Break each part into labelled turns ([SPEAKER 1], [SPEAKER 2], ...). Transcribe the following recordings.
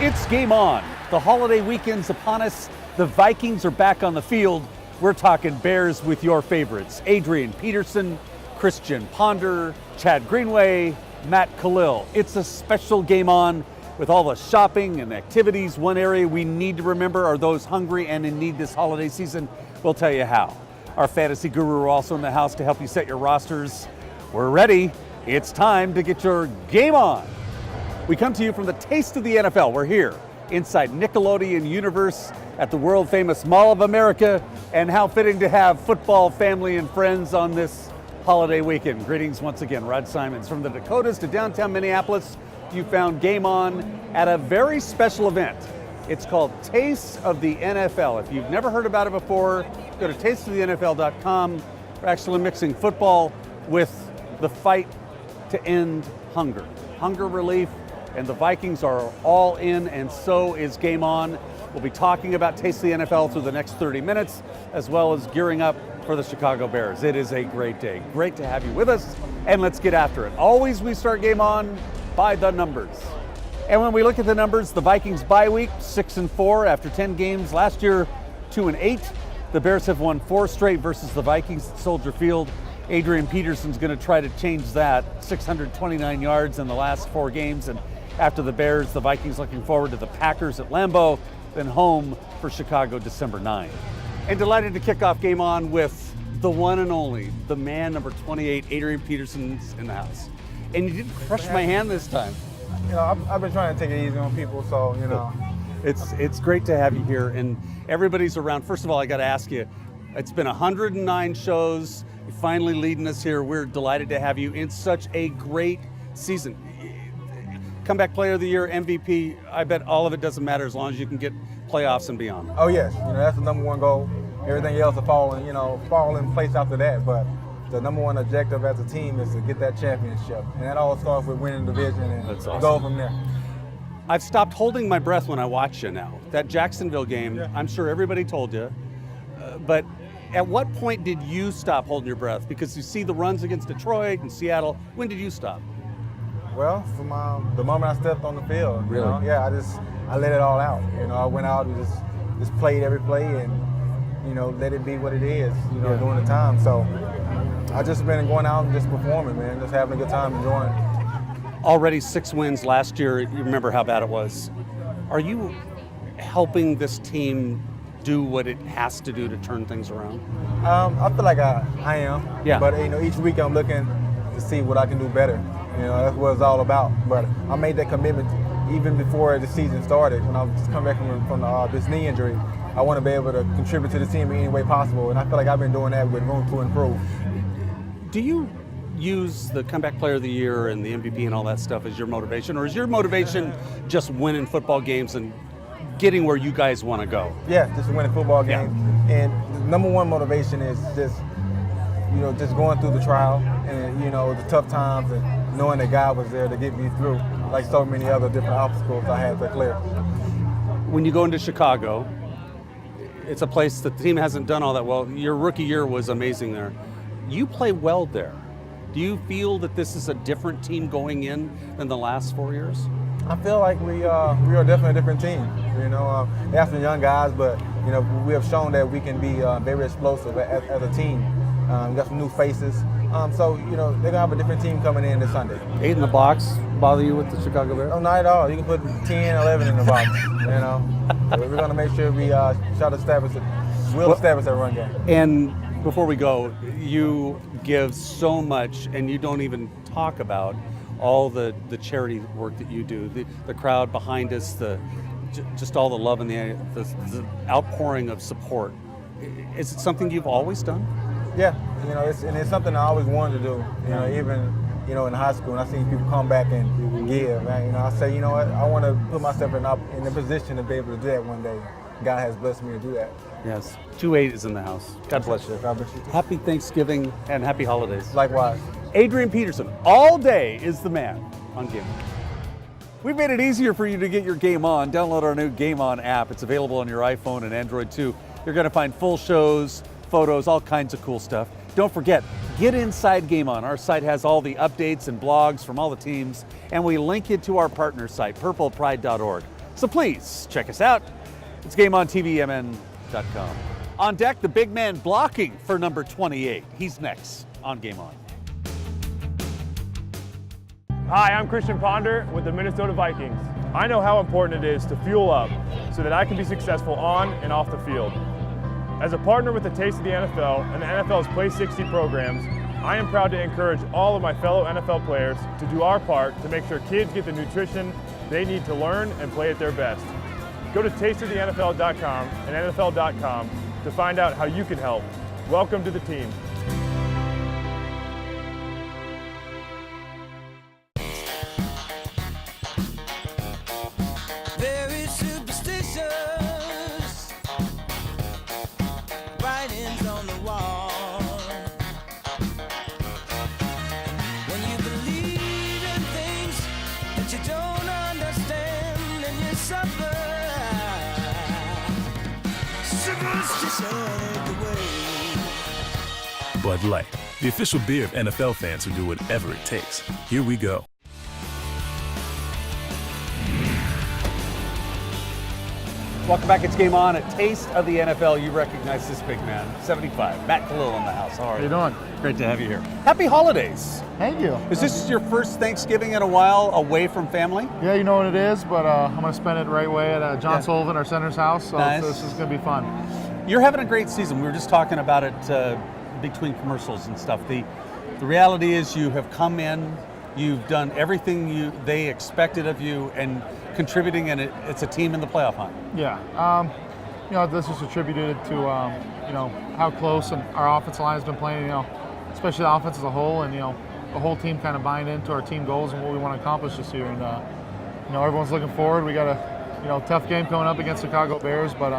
[SPEAKER 1] It's game on. The holiday weekend's upon us. The Vikings are back on the field. We're talking Bears with your favorites. Adrian Peterson, Christian Ponder, Chad Greenway, Matt Kalil. It's a special game on with all the shopping and activities. One area we need to remember are those hungry and in need this holiday season. We'll tell you how. Our fantasy guru are also in the house to help you set your rosters. We're ready. It's time to get your game on. We come to you from the Taste of the NFL. We're here inside Nickelodeon Universe at the world famous Mall of America, and how fitting to have football, family, and friends on this holiday weekend. Greetings once again, Rod Simons. From the Dakotas to downtown Minneapolis, you found Game On at a very special event. It's called Taste of the NFL. If you've never heard about it before, go to tasteofthenfl.com. We're actually mixing football with the fight to end hunger. Hunger relief, and the Vikings are all in, and so is Game On. We'll be talking about Taste of the NFL through the next 30 minutes, as well as gearing up for the Chicago Bears. It is a great day. Great to have you with us, and let's get after it. Always we start Game On by the numbers. And when we look at the numbers, the Vikings bye week, 6-4 after 10 games. Last year, 2-8. The Bears have won 4 straight versus the Vikings at Soldier Field. Adrian Peterson's going to try to change that. 629 yards in the last 4 games. And after the Bears, the Vikings looking forward to the Packers at Lambeau, then home for Chicago December 9. And delighted to kick off Game On with the one and only, the man number 28, Adrian Peterson's in the house. And you didn't crush my hand this time.
[SPEAKER 2] You know, I've been trying to take it easy on people, so, you know.
[SPEAKER 1] It's great to have you here, and everybody's around. First of all, I got to ask you, it's been 109 shows. You're finally leading us here. We're delighted to have you in such a great season. Comeback Player of the Year, MVP, I bet all of it doesn't matter as long as you can get playoffs and beyond.
[SPEAKER 2] Oh, yes. You know, that's the number one goal. Everything else will fall in place after that, but the number one objective as a team is to get that championship. And that all starts with winning the division and
[SPEAKER 1] That's awesome.
[SPEAKER 2] Go from there.
[SPEAKER 1] I've stopped holding my breath when I watch you now. That Jacksonville game, yeah. I'm sure everybody told you, but at what point did you stop holding your breath? Because you see the runs against Detroit and Seattle. When did you stop?
[SPEAKER 2] Well, from the moment I stepped on the field.
[SPEAKER 1] Really?
[SPEAKER 2] You know? Yeah, I let it all out. You know, I went out and just played every play and, you know, let it be what it is, you know, during the time. So I just been going out and just performing, man, just having a good time, enjoying it.
[SPEAKER 1] Already 6 wins last year. You remember how bad it was. Are you helping this team do what it has to do to turn things around?
[SPEAKER 2] I feel like I am.
[SPEAKER 1] Yeah.
[SPEAKER 2] But, you know, each week I'm looking to see what I can do better. You know, that's what it's all about. But I made that commitment even before the season started. When I was just coming back from this knee injury, I want to be able to contribute to the team in any way possible. And I feel like I've been doing that with room to improve.
[SPEAKER 1] Do you use the Comeback Player of the Year and the MVP and all that stuff as your motivation? Or is your motivation just winning football games and getting where you guys want to go?
[SPEAKER 2] Yeah, just winning football games.
[SPEAKER 1] Yeah.
[SPEAKER 2] And the number one motivation is just going through the trial and, you know, the tough times and knowing that God was there to get me through, like so many other different obstacles I had to clear.
[SPEAKER 1] When you go into Chicago, it's a place that the team hasn't done all that well. Your rookie year was amazing there. You play well there. Do you feel that this is a different team going in than the last 4 years?
[SPEAKER 2] I feel like we are definitely a different team. You know, they have some young guys, but, you know, we have shown that we can be very explosive as a team. We got some new faces. So, you know, they're going to have a different team coming in this Sunday.
[SPEAKER 1] 8 in the box bother you with the Chicago Bears?
[SPEAKER 2] No, not at all. You can put 10, 11 in the box, you know. So we're going to make sure we try to establish that run game.
[SPEAKER 1] And before we go, you give so much, and you don't even talk about all the charity work that you do, the crowd behind us, just all the love and the outpouring of support. Is it something you've always done?
[SPEAKER 2] Yeah, you know, it's something I always wanted to do. You know, even, you know, in high school, and I seen people come back and give. And, you know, I say, you know what, I want to put myself in the position to be able to do that one day. God has blessed me to do that.
[SPEAKER 1] Yes, 2-8 is in the house. God bless you.
[SPEAKER 2] God bless you.
[SPEAKER 1] Happy Thanksgiving and happy holidays.
[SPEAKER 2] Likewise.
[SPEAKER 1] Adrian Peterson, all day is the man on Game On. We've made it easier for you to get your Game On. Download our new Game On app. It's available on your iPhone and Android too. You're going to find full shows, photos, all kinds of cool stuff. Don't forget, get inside Game On. Our site has all the updates and blogs from all the teams, and we link you to our partner site, purplepride.org. So please check us out. It's GameOnTVMN.com. On deck, the big man blocking for number 28. He's next on Game On.
[SPEAKER 3] Hi, I'm Christian Ponder with the Minnesota Vikings. I know how important it is to fuel up so that I can be successful on and off the field. As a partner with the Taste of the NFL and the NFL's Play 60 programs, I am proud to encourage all of my fellow NFL players to do our part to make sure kids get the nutrition they need to learn and play at their best. Go to tasteofthenfl.com and NFL.com to find out how you can help. Welcome to the team.
[SPEAKER 4] Very superstitious, writings on the wall. When you believe in things that you don't understand, and you suffer.
[SPEAKER 5] Bud Light, the official beer of NFL fans who do whatever it takes. Here we go.
[SPEAKER 1] Welcome back. It's Game On. A taste of the NFL. You recognize this big man, 75. Matt Kalil in the house. How are you?
[SPEAKER 6] How you doing?
[SPEAKER 1] Great to have you here. Happy holidays.
[SPEAKER 6] Thank you.
[SPEAKER 1] Is this your first Thanksgiving in a while away from family?
[SPEAKER 6] Yeah, you know what it is, but I'm going to spend it right away at John
[SPEAKER 1] Yeah.
[SPEAKER 6] Sullivan, our center's house, so
[SPEAKER 1] Nice.
[SPEAKER 6] this is going to be fun.
[SPEAKER 1] You're having a great season. We were just talking about it between commercials and stuff. The reality is you have come in, you've done everything they expected of you, and contributing, and it's a team in the playoff hunt.
[SPEAKER 6] Yeah. This is attributed to, how close our offensive line has been playing, especially the offense as a whole, and, the whole team kind of buying into our team goals and what we want to accomplish this year. And, everyone's looking forward. We got a, tough game coming up against Chicago Bears, but,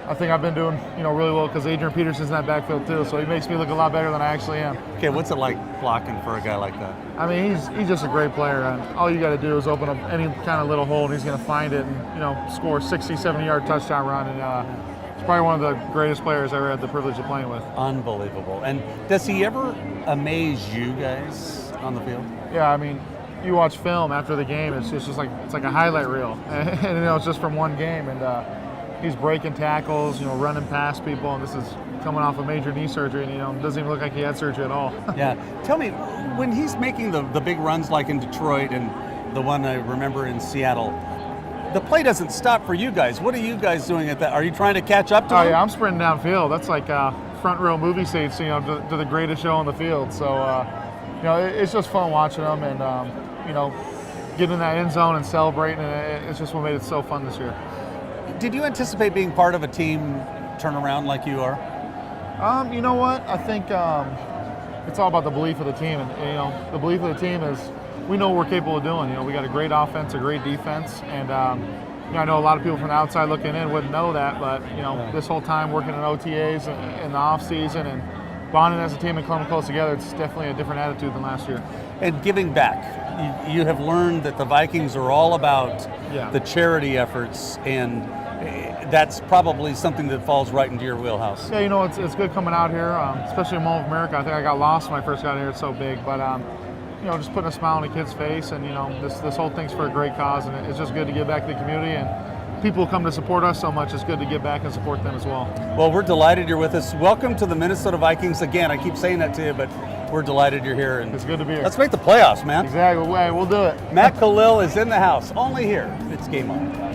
[SPEAKER 6] I think I've been doing, really well because Adrian Peterson's in that backfield too, so he makes me look a lot better than I actually am.
[SPEAKER 1] Okay, what's it like blocking for a guy like that?
[SPEAKER 6] I mean, he's just a great player, and all you got to do is open up any kind of little hole, and he's going to find it and, score a 60, 70-yard touchdown run. And he's probably one of the greatest players I ever had the privilege of playing with.
[SPEAKER 1] Unbelievable. And does he ever amaze you guys on the field?
[SPEAKER 6] Yeah, I mean, you watch film after the game, it's just like a highlight reel, and it's just from one game, and he's breaking tackles, running past people, and this is coming off a major knee surgery, and it doesn't even look like he had surgery at all.
[SPEAKER 1] Yeah. Tell me, when he's making the big runs like in Detroit and the one I remember in Seattle, the play doesn't stop for you guys. What are you guys doing at that? Are you trying to catch up to him?
[SPEAKER 6] Oh yeah, I'm sprinting downfield. That's like front row movie seats, to the greatest show on the field. So, it's just fun watching them, and getting in that end zone and celebrating, and it's just what made it so fun this year.
[SPEAKER 1] Did you anticipate being part of a team turnaround like you are?
[SPEAKER 6] You know what? I think it's all about the belief of the team, and the belief of the team is we know what we're capable of doing. We got a great offense, a great defense, and I know a lot of people from the outside looking in wouldn't know that, but this whole time working in OTAs in the off season and bonding as a team and coming close together, it's definitely a different attitude than last year.
[SPEAKER 1] And giving back. You have learned that the Vikings are all about the charity efforts, and that's probably something that falls right into your wheelhouse.
[SPEAKER 6] Yeah, it's good coming out here, especially in Mall of America. I think I got lost when I first got here. It's so big, but just putting a smile on a kid's face, and this whole thing's for a great cause, and it's just good to give back to the community. And people come to support us so much. It's good to give back and support them as well.
[SPEAKER 1] Well, we're delighted you're with us. Welcome to the Minnesota Vikings again. I keep saying that to you, but we're delighted you're here. And
[SPEAKER 6] it's good to be here.
[SPEAKER 1] Let's make the playoffs, man.
[SPEAKER 6] Exactly. We'll do it.
[SPEAKER 1] Matt Kalil is in the house. Only here. It's Game On.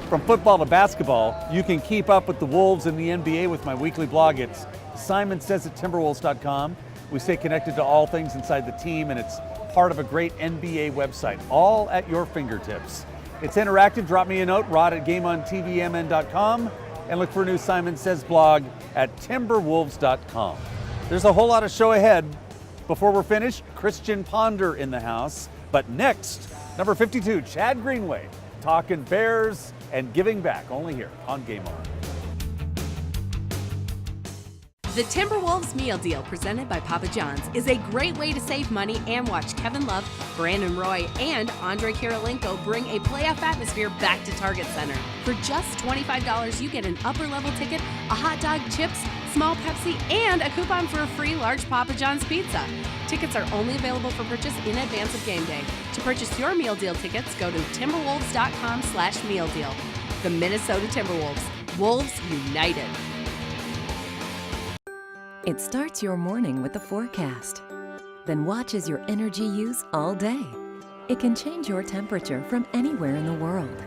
[SPEAKER 1] From football to basketball, you can keep up with the Wolves and the NBA with my weekly blog. It's SimonSaysAtTimberwolves.com. We stay connected to all things inside the team, and it's part of a great NBA website, all at your fingertips. It's interactive. Drop me a note, rod@GameOnTVMN.com, and look for a new Simon Says blog at Timberwolves.com. There's a whole lot of show ahead. Before we're finished, Christian Ponder in the house. But next, number 52, Chad Greenway, talking Bears and giving back, only here on Game On.
[SPEAKER 7] The Timberwolves Meal Deal, presented by Papa John's, is a great way to save money and watch Kevin Love, Brandon Roy, and Andre Kirilenko bring a playoff atmosphere back to Target Center. For just $25, you get an upper-level ticket, a hot dog, chips, small Pepsi, and a coupon for a free large Papa John's pizza. Tickets are only available for purchase in advance of game day. To purchase your meal deal tickets, go to timberwolves.com/meal deal. The Minnesota Timberwolves. Wolves United.
[SPEAKER 8] It starts your morning with the forecast, then watches your energy use all day. It can change your temperature from anywhere in the world,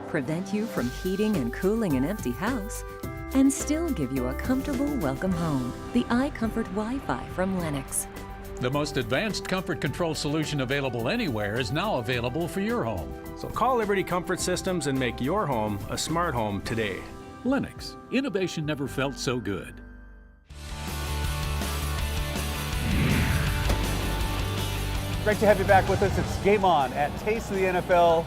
[SPEAKER 8] prevent you from heating and cooling an empty house, and still give you a comfortable welcome home. The iComfort Wi-Fi from Lennox.
[SPEAKER 9] The most advanced comfort control solution available anywhere is now available for your home.
[SPEAKER 10] So call Liberty Comfort Systems and make your home a smart home today.
[SPEAKER 9] Lennox, innovation never felt so good.
[SPEAKER 1] Great to have you back with us. It's Game On at Taste of the NFL.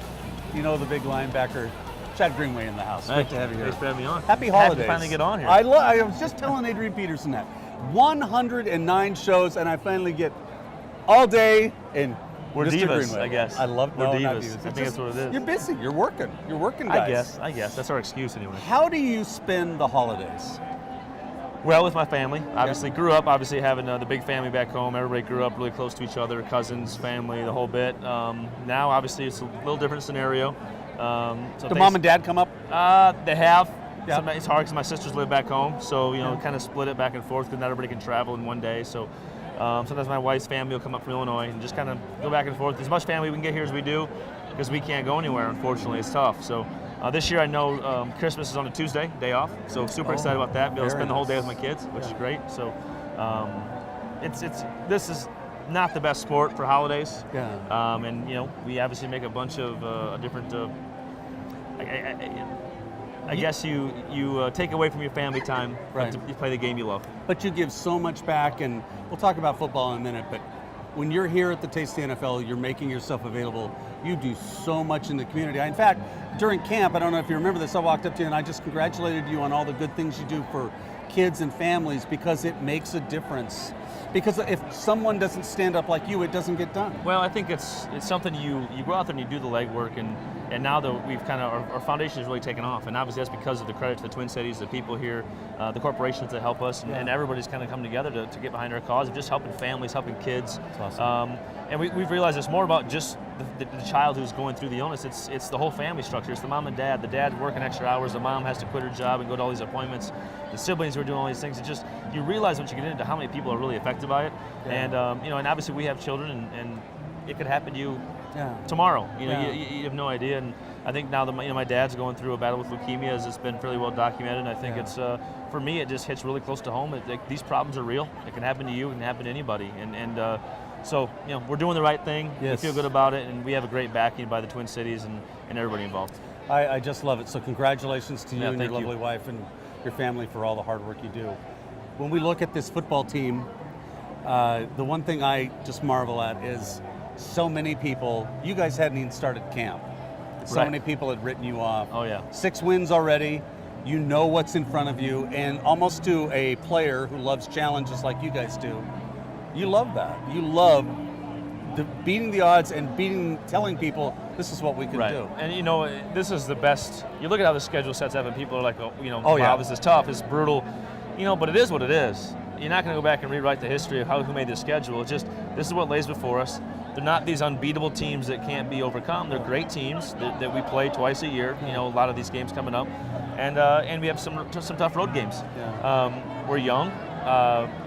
[SPEAKER 1] You know the big linebacker, Chad Greenway in the house. Great to have you here.
[SPEAKER 11] Thanks for having me on.
[SPEAKER 1] Happy holidays.
[SPEAKER 11] Happy to finally get on here.
[SPEAKER 1] I was just telling Adrian Peterson that. 109 shows, and I finally get all day in
[SPEAKER 11] We're
[SPEAKER 1] Mr.
[SPEAKER 11] divas,
[SPEAKER 1] Greenway.
[SPEAKER 11] I guess.
[SPEAKER 1] I love
[SPEAKER 11] We're
[SPEAKER 1] no,
[SPEAKER 11] divas.
[SPEAKER 1] not
[SPEAKER 11] I think
[SPEAKER 1] just,
[SPEAKER 11] that's what it is.
[SPEAKER 1] You're busy. You're working. You're working, guys.
[SPEAKER 11] I guess. That's our excuse anyway.
[SPEAKER 1] How do you spend the holidays?
[SPEAKER 11] Well, with my family. Obviously, grew up having the big family back home. Everybody grew up really close to each other, cousins, family, the whole bit. Now, obviously, it's a little different scenario.
[SPEAKER 1] Do mom and dad come up?
[SPEAKER 11] They have.
[SPEAKER 1] Yeah.
[SPEAKER 11] Sometimes it's hard because my sisters live back home, so kind of split it back and forth because not everybody can travel in one day. So sometimes my wife's family will come up from Illinois and just kind of go back and forth. As much family we can get here as we do, because we can't go anywhere. Unfortunately, it's tough. So this year I know Christmas is on a Tuesday, day off. So super excited about that. Be able to spend the whole day with my kids, which is great. So this is not the best sport for holidays.
[SPEAKER 1] Yeah.
[SPEAKER 11] And we obviously make a bunch of different. I guess you take away from your family time to play the game you love.
[SPEAKER 1] But you give so much back, and we'll talk about football in a minute, but when you're here at the Taste of the NFL, you're making yourself available. You do so much in the community. In fact, during camp, I don't know if you remember this, I walked up to you and I just congratulated you on all the good things you do for kids and families, because it makes a difference. Because if someone doesn't stand up like you, it doesn't get done.
[SPEAKER 11] Well, I think it's something you go out there and you do the legwork, and now that we've kind of, our foundation has really taken off, and obviously that's because of the credit to the Twin Cities, the people here, the corporations that help us, and everybody's kind of come together to get behind our cause of just helping families, helping kids.
[SPEAKER 1] That's awesome.
[SPEAKER 11] And we've realized it's more about just the child who's going through the illness. It's the whole family structure. It's the mom and dad. The dad's working extra hours. The mom has to quit her job and go to all these appointments. The siblings who are doing all these things. It just, you realize once you get into how many people are really affected by it. Yeah. And and obviously we have children, and it could happen to you tomorrow. You have no idea. And I think now that my dad's going through a battle with leukemia, as it's been fairly well documented. And I think it's for me, it just hits really close to home. These problems are real. It can happen to you. It can happen to anybody. So we're doing the right thing.
[SPEAKER 1] Yes.
[SPEAKER 11] We feel good about it, and we have a great backing by the Twin Cities and everybody involved.
[SPEAKER 1] I just love it. So congratulations to you and your
[SPEAKER 11] thank you.
[SPEAKER 1] lovely wife and your family for all the hard work you do. When we look at this football team, the one thing I just marvel at is so many people, you guys hadn't even started camp. So many people had written you off.
[SPEAKER 11] Oh yeah.
[SPEAKER 1] 6 wins already. You know what's in front of you, and almost to a player who loves challenges like you guys do, you love that. You love beating the odds and telling people this is what we can do.
[SPEAKER 11] And this is the best. You look at how the schedule sets up, and people are like, wow, this is tough, it's brutal. But it is what it is. You're not going to go back and rewrite the history of who made the schedule. It's just, this is what lays before us. They're not these unbeatable teams that can't be overcome. They're great teams that we play twice a year. A lot of these games coming up, and we have some tough road games. Yeah. We're young.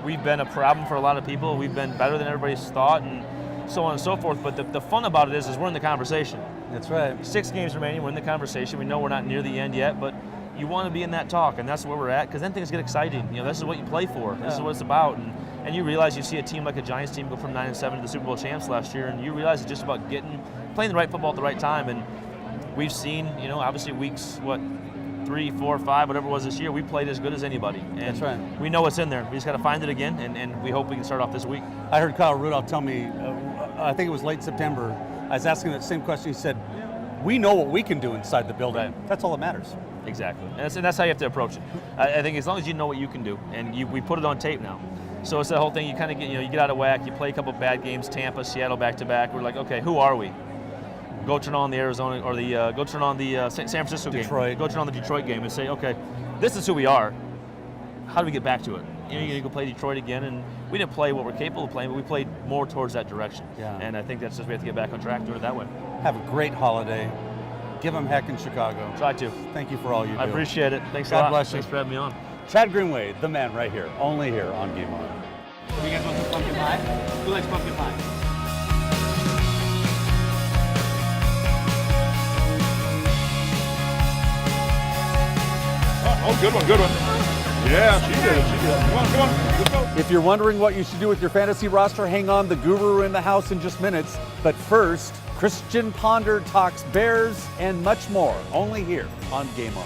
[SPEAKER 11] We've been a problem for a lot of people. We've been better than everybody's thought, and so on and so forth. But the fun about it is we're in the conversation.
[SPEAKER 1] That's right.
[SPEAKER 11] 6 games remaining. We're in the conversation. We know we're not near the end yet, but you want to be in that talk, and that's where we're at, because then things get exciting. This is what you play for. This is what it's about. And you realize, you see a team like a Giants team go from 9-7 to the Super Bowl champs last year, and you realize it's just about playing the right football at the right time. And we've seen, obviously weeks 3, 4, 5, whatever it was this year, we played as good as anybody. And
[SPEAKER 1] that's right.
[SPEAKER 11] We know what's in there. We just got to find it again, and we hope we can start off this week.
[SPEAKER 1] I heard Kyle Rudolph tell me, I think it was late September, I was asking that same question. He said, we know what we can do inside the building.
[SPEAKER 11] Right.
[SPEAKER 1] That's all that matters.
[SPEAKER 11] Exactly. And that's how you have to approach it. I think as long as you know what you can do, and we put it on tape now. So it's the whole thing, you kind of get, you get out of whack, you play a couple bad games, Tampa, Seattle back-to-back. We're like, okay, who are we? Go turn on the Arizona, or go turn on the San Francisco
[SPEAKER 1] Detroit.
[SPEAKER 11] game. Go turn on the Detroit game and say, okay, this is who we are. how do we get back to it? You know, you go play Detroit again, and we didn't play what we're capable of playing, but we played more towards that direction.
[SPEAKER 1] Yeah.
[SPEAKER 11] And I think that's just we have to get back on track, do it that way.
[SPEAKER 1] Have a great holiday. Give them heck in Chicago.
[SPEAKER 11] Try to.
[SPEAKER 1] Thank you for all you do.
[SPEAKER 11] I appreciate it. Thanks
[SPEAKER 1] God
[SPEAKER 11] a lot.
[SPEAKER 1] bless you.
[SPEAKER 11] Thanks for having me on.
[SPEAKER 1] Chad Greenway, the man right here, only here on GameON.
[SPEAKER 12] You guys want some pumpkin pie? Who likes pumpkin pie?
[SPEAKER 3] Oh, good one, good one. Yeah, she did it. Come on, let's go.
[SPEAKER 1] If you're wondering what you should do with your fantasy roster, hang on, the guru in the house in just minutes. But first, Christian Ponder talks Bears and much more, only here on GameON.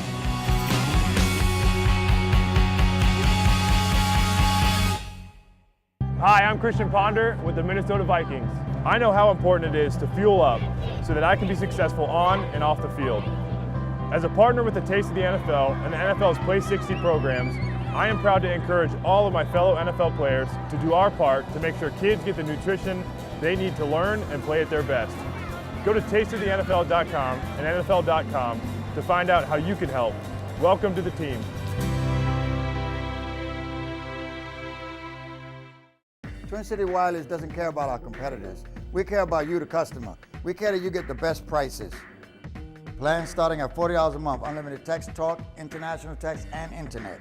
[SPEAKER 3] Hi, I'm Christian Ponder with the Minnesota Vikings. I know how important it is to fuel up so that I can be successful on and off the field. As a partner with the Taste of the NFL and the NFL's Play 60 programs, I am proud to encourage all of my fellow NFL players to do our part to make sure kids get the nutrition they need to learn and play at their best. Go to tasteofthenfl.com and NFL.com to find out how you can help. Welcome to the team.
[SPEAKER 13] Twin City Wireless doesn't care about our competitors. We care about you, the customer. We care that you get the best prices. Plans starting at $40 a month, unlimited text, talk, international text, and internet.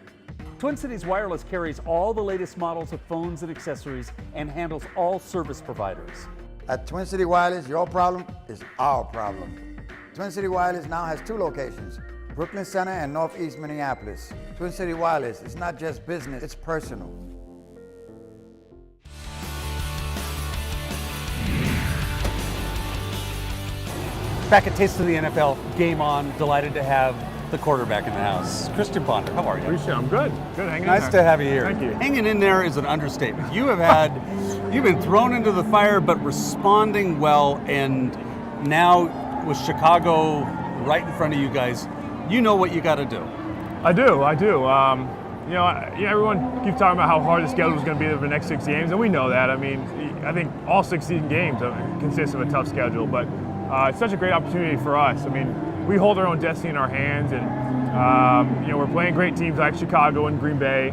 [SPEAKER 1] Twin Cities Wireless carries all the latest models of phones and accessories and handles all service providers.
[SPEAKER 13] At Twin City Wireless, your problem is our problem. Twin City Wireless now has 2 locations, Brooklyn Center and Northeast Minneapolis. Twin City Wireless, it's not just business, it's personal.
[SPEAKER 1] Back at Taste of the NFL, GameON, delighted to have the quarterback in the house. Christian Ponder, how are you?
[SPEAKER 3] Appreciate it. I'm good. Good hanging in
[SPEAKER 1] Nice
[SPEAKER 3] there.
[SPEAKER 1] to have you here.
[SPEAKER 3] Thank you.
[SPEAKER 1] Hanging in there is an understatement. You've been thrown into the fire, but responding well, and now with Chicago right in front of you guys, you know what you got to do.
[SPEAKER 3] I do. Everyone keeps talking about how hard the schedule is going to be over the next 6 games, and we know that. I mean, I think all 16 games consist of a tough schedule, but it's such a great opportunity for us. I mean, we hold our own destiny in our hands, and we're playing great teams like Chicago and Green Bay,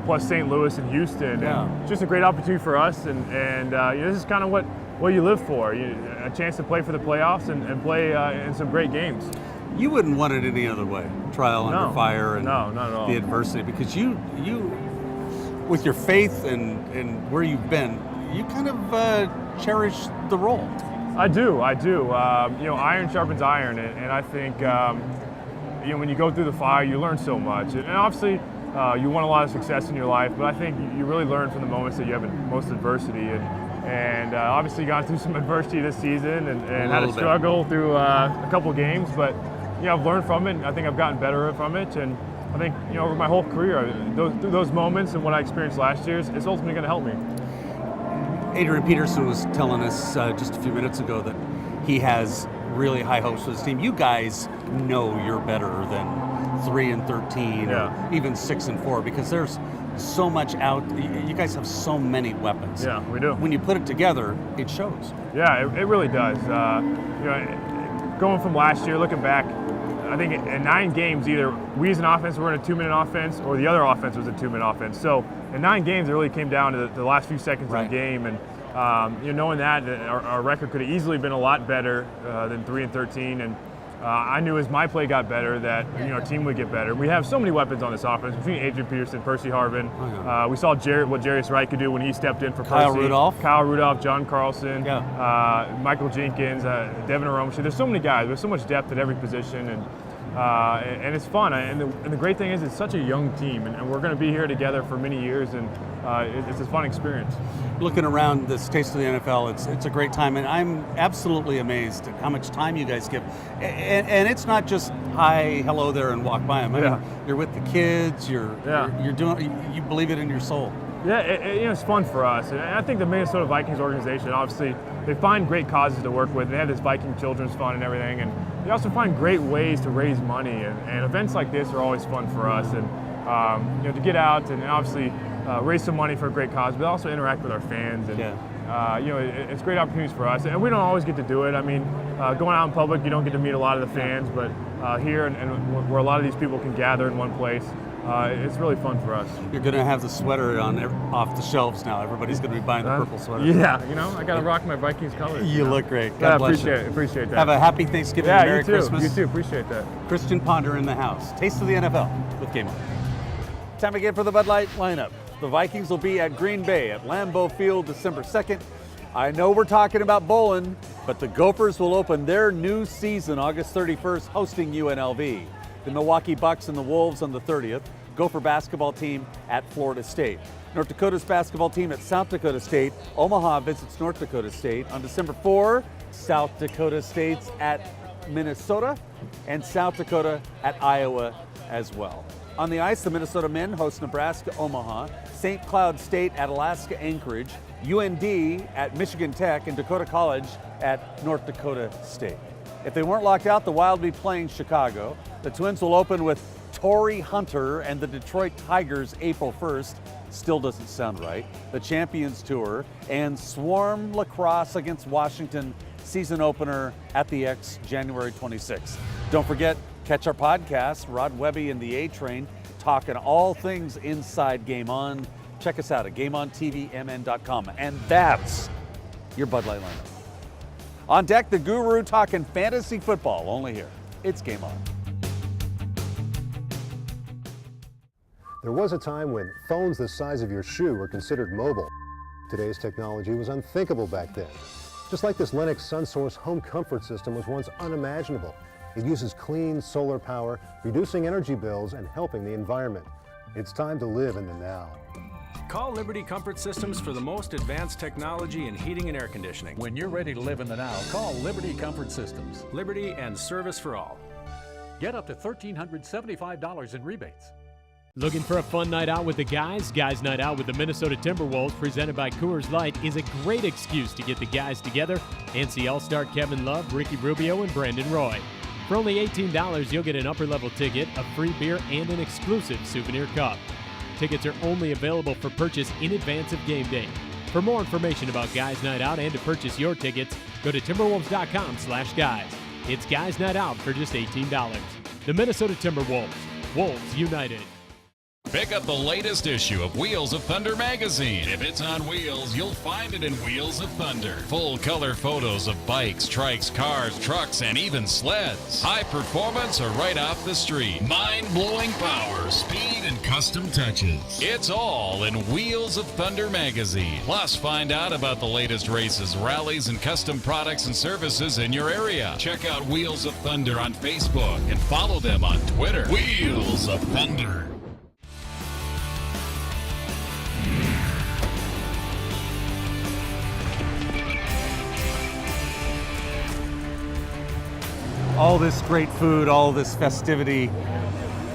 [SPEAKER 3] plus St. Louis and Houston.
[SPEAKER 1] Yeah.
[SPEAKER 3] And it's just a great opportunity for us, and this is kind of what you live for, a chance to play for the playoffs and play in some great games.
[SPEAKER 1] You wouldn't want it any other way. Trial under fire and
[SPEAKER 3] no, not at all.
[SPEAKER 1] The adversity, because you with your faith and where you've been, you kind of cherish the role.
[SPEAKER 3] I do. Iron sharpens iron, and I think when you go through the fire, you learn so much. And obviously, you want a lot of success in your life, but I think you really learn from the moments that you have in most adversity. And obviously, gone through some adversity this season and had to struggle through a couple games, but I've learned from it. And I think I've gotten better from it, and I think over my whole career, those moments and what I experienced last year is ultimately going to help me.
[SPEAKER 1] Adrian Peterson was telling us just a few minutes ago that he has really high hopes for this team. You guys know you're better than 3-13 or even 6-4 because there's so much out. You guys have so many weapons.
[SPEAKER 3] Yeah, we do.
[SPEAKER 1] When you put it together, it shows.
[SPEAKER 3] Yeah, it really does. Going from last year, looking back, I think in 9 games, either we as an offense were in a 2-minute offense or the other offense was a 2-minute offense. So in 9 games, it really came down to the last few seconds of the game. And knowing that our record could have easily been a lot better than 3-13. And I knew as my play got better that our team would get better. We have so many weapons on this offense between Adrian Peterson, Percy Harvin. We saw what Jarius Wright could do when he stepped in for
[SPEAKER 1] Kyle
[SPEAKER 3] Percy.
[SPEAKER 1] Rudolph,
[SPEAKER 3] John Carlson, Michael Jenkins, Devin Aromshe. There's so many guys. There's so much depth at every position, and it's fun. And the great thing is it's such a young team, and we're going to be here together for many years, and it's a fun experience.
[SPEAKER 1] Looking around this Taste of the NFL, it's a great time, and I'm absolutely amazed at how much time you guys give. And it's not just hi, hello there, and walk by them. I mean, you're with the kids. You're doing. You believe it in your soul.
[SPEAKER 3] Yeah, it's fun for us, and I think the Minnesota Vikings organization, obviously, they find great causes to work with. They have this Viking Children's Fund and everything, and they also find great ways to raise money. And events like this are always fun for us, and to get out and obviously raise some money for a great cause, but also interact with our fans. And it's great opportunities for us, and we don't always get to do it. I mean, going out in public, you don't get to meet a lot of the fans, but here and where a lot of these people can gather in one place. It's really fun for us.
[SPEAKER 1] You're going to have the sweater off the shelves now. Everybody's going to be buying the purple sweater.
[SPEAKER 3] Yeah, I got to rock my Vikings colors.
[SPEAKER 1] You look great.
[SPEAKER 3] God
[SPEAKER 1] bless
[SPEAKER 3] appreciate that.
[SPEAKER 1] Have a happy Thanksgiving.
[SPEAKER 3] Yeah,
[SPEAKER 1] Merry
[SPEAKER 3] you too.
[SPEAKER 1] Christmas.
[SPEAKER 3] You too. Appreciate that.
[SPEAKER 1] Christian Ponder in the house. Taste of the NFL with GameON. Time again for the Bud Light lineup. The Vikings will be at Green Bay at Lambeau Field December 2nd. I know we're talking about bowling, but the Gophers will open their new season August 31st hosting UNLV. The Milwaukee Bucks and the Wolves on the 30th. Gopher basketball team at Florida State. North Dakota's basketball team at South Dakota State. Omaha visits North Dakota State. On December 4, South Dakota State's at Minnesota, and South Dakota at Iowa as well. On the ice, the Minnesota men host Nebraska Omaha, St. Cloud State at Alaska Anchorage, UND at Michigan Tech, and Dakota College at North Dakota State. If they weren't locked out, the Wild will be playing Chicago. The Twins will open with Torrey Hunter and the Detroit Tigers April 1st. Still doesn't sound right. The Champions Tour and Swarm Lacrosse against Washington season opener at the X January 26th. Don't forget, catch our podcast, Rod Webby and the A-Train, talking all things inside Game On. Check us out at GameOnTVMN.com. And that's your Bud Light lineup. On deck, the guru talking fantasy football, only here. It's Game On.
[SPEAKER 14] There was a time when phones the size of your shoe were considered mobile. Today's technology was unthinkable back then. Just like this Lennox SunSource home comfort system was once unimaginable. It uses clean solar power, reducing energy bills and helping the environment. It's time to live in the now.
[SPEAKER 10] Call Liberty Comfort Systems for the most advanced technology in heating and air conditioning.
[SPEAKER 9] When you're ready to live in the now, call Liberty Comfort Systems.
[SPEAKER 10] Liberty and service for all.
[SPEAKER 9] Get up to $1,375 in rebates.
[SPEAKER 15] Looking for a fun night out with the guys? Guys Night Out with the Minnesota Timberwolves, presented by Coors Light, is a great excuse to get the guys together and see All-Star Kevin Love, Ricky Rubio, and Brandon Roy. For only $18, you'll get an upper-level ticket, a free beer, and an exclusive souvenir cup. Tickets are only available for purchase in advance of game day. For more information about Guys Night Out and to purchase your tickets, go to timberwolves.com/guys. It's Guys Night Out for just $18. The Minnesota Timberwolves. Wolves United.
[SPEAKER 16] Pick up the latest issue of Wheels of Thunder magazine. If it's on wheels, you'll find it in Wheels of Thunder. Full color photos of bikes, trikes, cars, trucks, and even sleds. High performance or right off the street. Mind-blowing power, speed, and custom touches. It's all in Wheels of Thunder magazine. Plus, find out about the latest races, rallies, and custom products and services in your area. Check out Wheels of Thunder on Facebook and follow them on Twitter. Wheels of Thunder.
[SPEAKER 1] All this great food, all this festivity,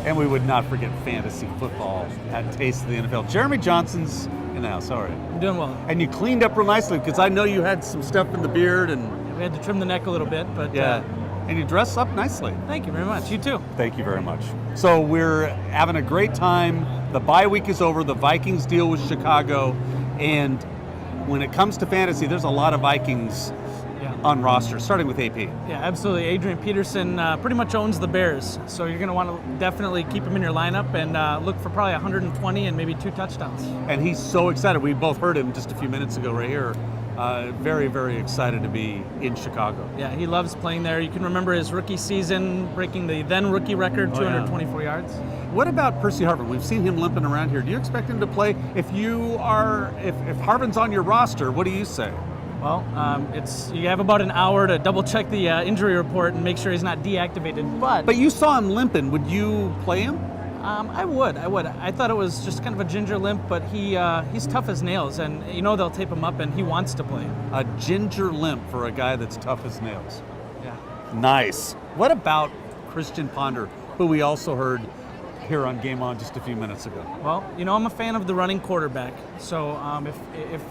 [SPEAKER 1] and we would not forget fantasy football at Taste of the NFL. Jeremy Johnson's in the house. How are you?
[SPEAKER 17] I'm doing well.
[SPEAKER 1] And you cleaned up real nicely, because I know you had some stuff in the beard. And
[SPEAKER 17] we had to trim the neck a little bit, but
[SPEAKER 1] yeah. And you dress up nicely.
[SPEAKER 17] Thank you very much. You too.
[SPEAKER 1] Thank you very much. So we're having a great time. The bye week is over. The Vikings deal with Chicago. And when it comes to fantasy, there's a lot of Vikings on roster, starting with AP.
[SPEAKER 17] Yeah, absolutely. Adrian Peterson pretty much owns the Bears, so you're going to want to definitely keep him in your lineup and look for probably 120 and maybe 2 touchdowns.
[SPEAKER 1] And he's so excited. We both heard him just a few minutes ago right here. Very, very excited to be in Chicago.
[SPEAKER 17] Yeah, he loves playing there. You can remember his rookie season, breaking the then rookie record, 224 yards.
[SPEAKER 1] What about Percy Harvin? We've seen him limping around here. Do you expect him to play? If Harvin's on your roster, what do you say?
[SPEAKER 17] Well, you have about an hour to double check the injury report and make sure he's not deactivated.
[SPEAKER 1] But you saw him limping. Would you play him?
[SPEAKER 17] I would. I thought it was just kind of a ginger limp, but he's tough as nails, and they'll tape him up, and he wants to play.
[SPEAKER 1] A ginger limp for a guy that's tough as nails.
[SPEAKER 17] Yeah.
[SPEAKER 1] Nice. What about Christian Ponder, who we also heard here on Game On just a few minutes ago?
[SPEAKER 17] Well, I'm a fan of the running quarterback, so if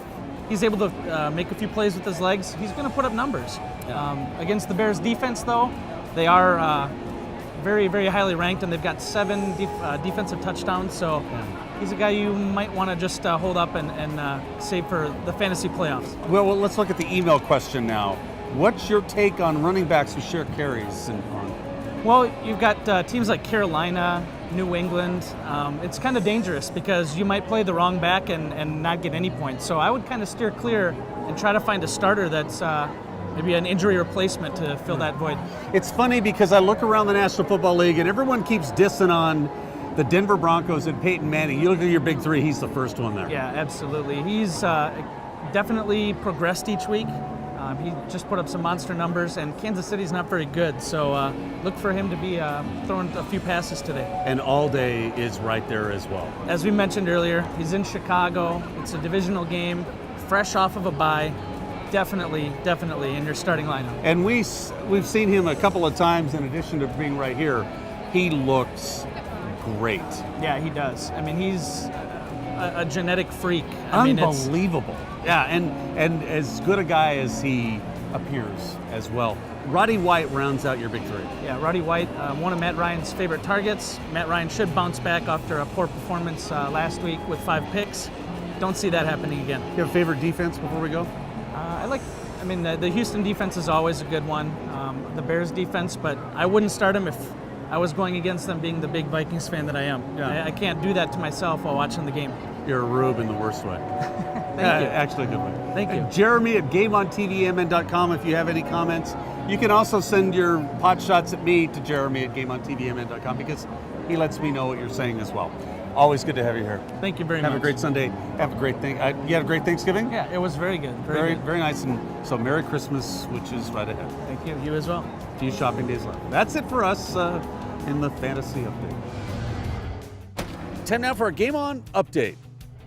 [SPEAKER 17] he's able to make a few plays with his legs, he's going to put up numbers. Yeah. Against the Bears defense, though, they are very, very highly ranked, and they've got 7 defensive touchdowns, so he's a guy you might want to just hold up and save for the fantasy playoffs.
[SPEAKER 1] Well, let's look at the email question now. What's your take on running backs who share carries?
[SPEAKER 17] Well, you've got teams like Carolina, New England, it's kind of dangerous because you might play the wrong back and not get any points. So I would kind of steer clear and try to find a starter that's maybe an injury replacement to fill that void.
[SPEAKER 1] It's funny because I look around the National Football League and everyone keeps dissing on the Denver Broncos and Peyton Manning. You look at your big three, he's the first one there.
[SPEAKER 17] Yeah, absolutely. He's definitely progressed each week. He just put up some monster numbers, and Kansas City's not very good, so look for him to be throwing a few passes today.
[SPEAKER 1] And All Day is right there as well.
[SPEAKER 17] As we mentioned earlier, he's in Chicago. It's a divisional game, fresh off of a bye. Definitely in your starting lineup.
[SPEAKER 1] And we've seen him a couple of times in addition to being right here. He looks great.
[SPEAKER 17] Yeah, he does. I mean, he's a genetic freak.
[SPEAKER 1] Unbelievable. Yeah, and as good a guy as he appears as well. Roddy White rounds out your big three.
[SPEAKER 17] Yeah, Roddy White, one of Matt Ryan's favorite targets. Matt Ryan should bounce back after a poor performance last week with 5 picks. Don't see that happening again.
[SPEAKER 1] You have a favorite defense before we go?
[SPEAKER 17] The Houston defense is always a good one. The Bears defense, but I wouldn't start them if I was going against them, being the big Vikings fan that I am.
[SPEAKER 1] Yeah.
[SPEAKER 17] I can't do that to myself while watching the game.
[SPEAKER 1] You're a rube in the worst way.
[SPEAKER 17] Thank you.
[SPEAKER 1] Actually, a good way.
[SPEAKER 17] Thank you.
[SPEAKER 1] Jeremy at GameOnTVMN.com if you have any comments. You can also send your pot shots at me to Jeremy at GameOnTVMN.com because he lets me know what you're saying as well. Always good to have you here.
[SPEAKER 17] Thank you very much.
[SPEAKER 1] Have a great Sunday. Have a great thing. You had a great Thanksgiving?
[SPEAKER 17] Yeah, it was very good.
[SPEAKER 1] Very
[SPEAKER 17] good.
[SPEAKER 1] nice. And so Merry Christmas, which is right ahead.
[SPEAKER 17] Thank you. You as well.
[SPEAKER 1] A few shopping days left. That's it for us in the Fantasy Update. Time now for a Game On update.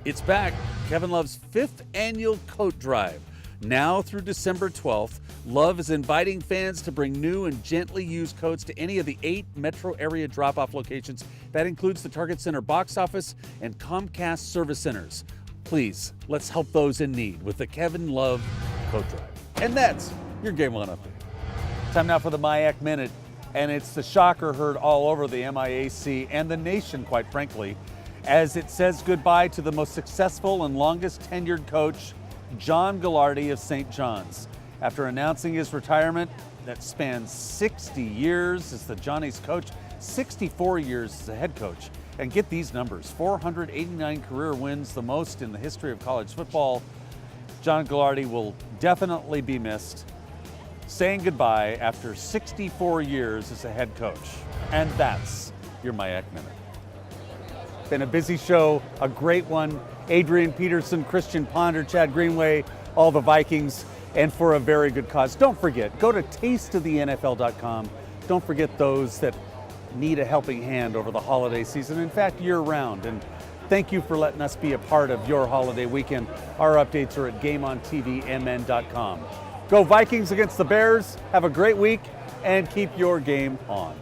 [SPEAKER 1] It's back. Kevin Love's 5th annual coat drive. Now through December 12th, Love is inviting fans to bring new and gently used coats to any of the 8 metro area drop-off locations. That includes the Target Center box office and Comcast service centers. Please, let's help those in need with the Kevin Love coat drive. And that's your Game On update. Time now for the MIAC Minute. And it's the shocker heard all over the MIAC and the nation, quite frankly, as it says goodbye to the most successful and longest tenured coach, John Gilardi of St. John's. After announcing his retirement that spans 60 years as the Johnny's coach, 64 years as a head coach. And get these numbers, 489 career wins, the most in the history of college football. John Gilardi will definitely be missed, saying goodbye after 64 years as a head coach. And that's your MIAC Minute. Been a busy show, a great one. Adrian, Peterson, Christian Ponder, Chad Greenway, all the Vikings, and for a very good cause. Don't forget, go to tasteofthenfl.com. Don't forget those that need a helping hand over the holiday season, in fact, year-round. And thank you for letting us be a part of your holiday weekend. Our updates are at GameOnTVMN.com. Go Vikings against the Bears. Have a great week and keep your game on.